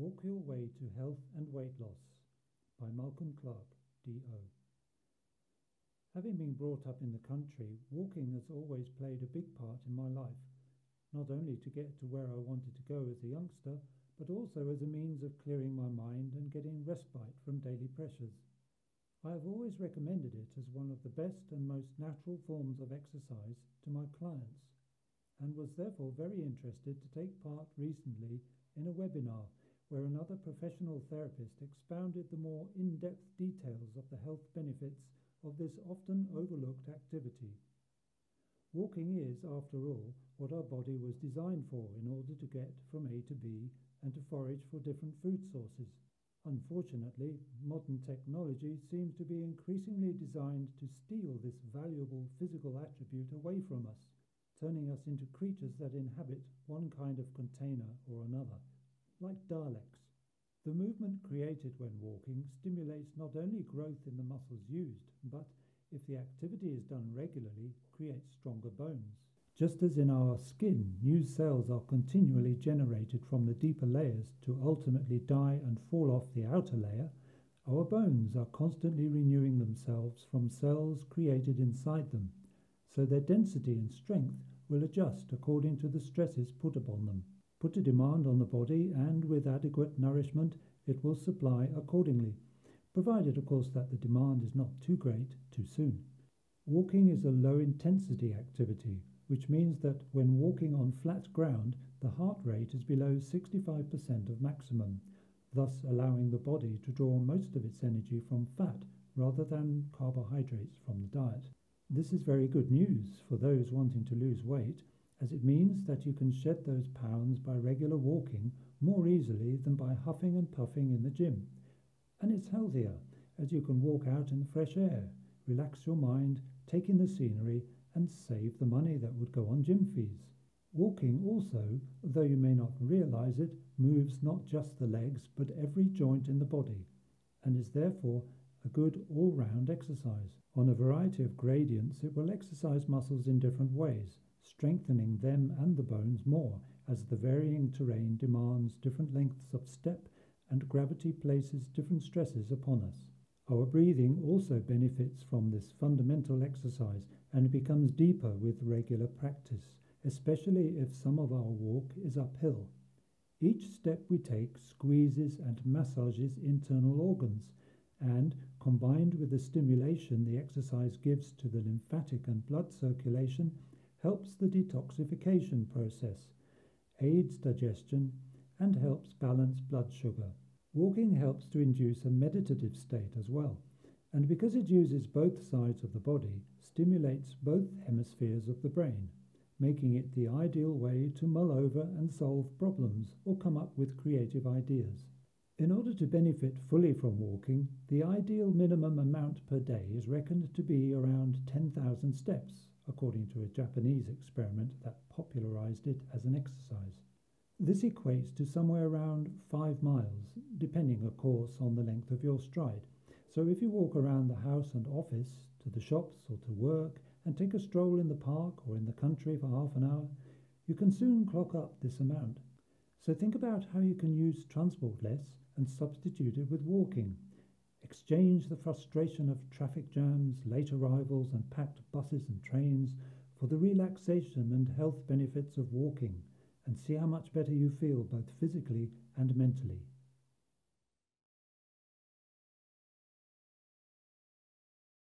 Walk Your Way to Health and Weight Loss by Malcolm Clark, D.O. Having been brought up in the country, walking has always played a big part in my life, not only to get to where I wanted to go as a youngster, but also as a means of clearing my mind and getting respite from daily pressures. I have always recommended it as one of the best and most natural forms of exercise to my clients, and was therefore very interested to take part recently in a webinar where another professional therapist expounded the more in-depth details of the health benefits of this often overlooked activity. Walking is, after all, what our body was designed for in order to get from A to B and to forage for different food sources. Unfortunately, modern technology seems to be increasingly designed to steal this valuable physical attribute away from us, turning us into creatures that inhabit one kind of container or another, like Daleks. The movement created when walking stimulates not only growth in the muscles used, but, if the activity is done regularly, creates stronger bones. Just as in our skin, new cells are continually generated from the deeper layers to ultimately die and fall off the outer layer, our bones are constantly renewing themselves from cells created inside them, so their density and strength will adjust according to the stresses put upon them. Put a demand on the body, and with adequate nourishment it will supply accordingly, provided of course that the demand is not too great too soon. Walking is a low-intensity activity, which means that when walking on flat ground, the heart rate is below 65% of maximum, thus allowing the body to draw most of its energy from fat rather than carbohydrates from the diet. This is very good news for those wanting to lose weight, as it means that you can shed those pounds by regular walking more easily than by huffing and puffing in the gym. And it's healthier, as you can walk out in the fresh air, relax your mind, take in the scenery, and save the money that would go on gym fees. Walking also, though you may not realize it, moves not just the legs but every joint in the body, and is therefore a good all-round exercise. On a variety of gradients it will exercise muscles in different ways, strengthening them and the bones more as the varying terrain demands different lengths of step and gravity places different stresses upon us. Our breathing also benefits from this fundamental exercise and becomes deeper with regular practice, especially if some of our walk is uphill. Each step we take squeezes and massages internal organs, and, combined with the stimulation the exercise gives to the lymphatic and blood circulation, helps the detoxification process, aids digestion, and helps balance blood sugar. Walking helps to induce a meditative state as well, and because it uses both sides of the body, stimulates both hemispheres of the brain, making it the ideal way to mull over and solve problems or come up with creative ideas. In order to benefit fully from walking, the ideal minimum amount per day is reckoned to be around 10,000 steps, according to a Japanese experiment that popularized it as an exercise. This equates to somewhere around 5 miles, depending of course on the length of your stride. So if you walk around the house and office, to the shops or to work, and take a stroll in the park or in the country for half an hour, you can soon clock up this amount. So think about how you can use transport less and substitute it with walking. Exchange the frustration of traffic jams, late arrivals and packed buses and trains for the relaxation and health benefits of walking, and see how much better you feel both physically and mentally.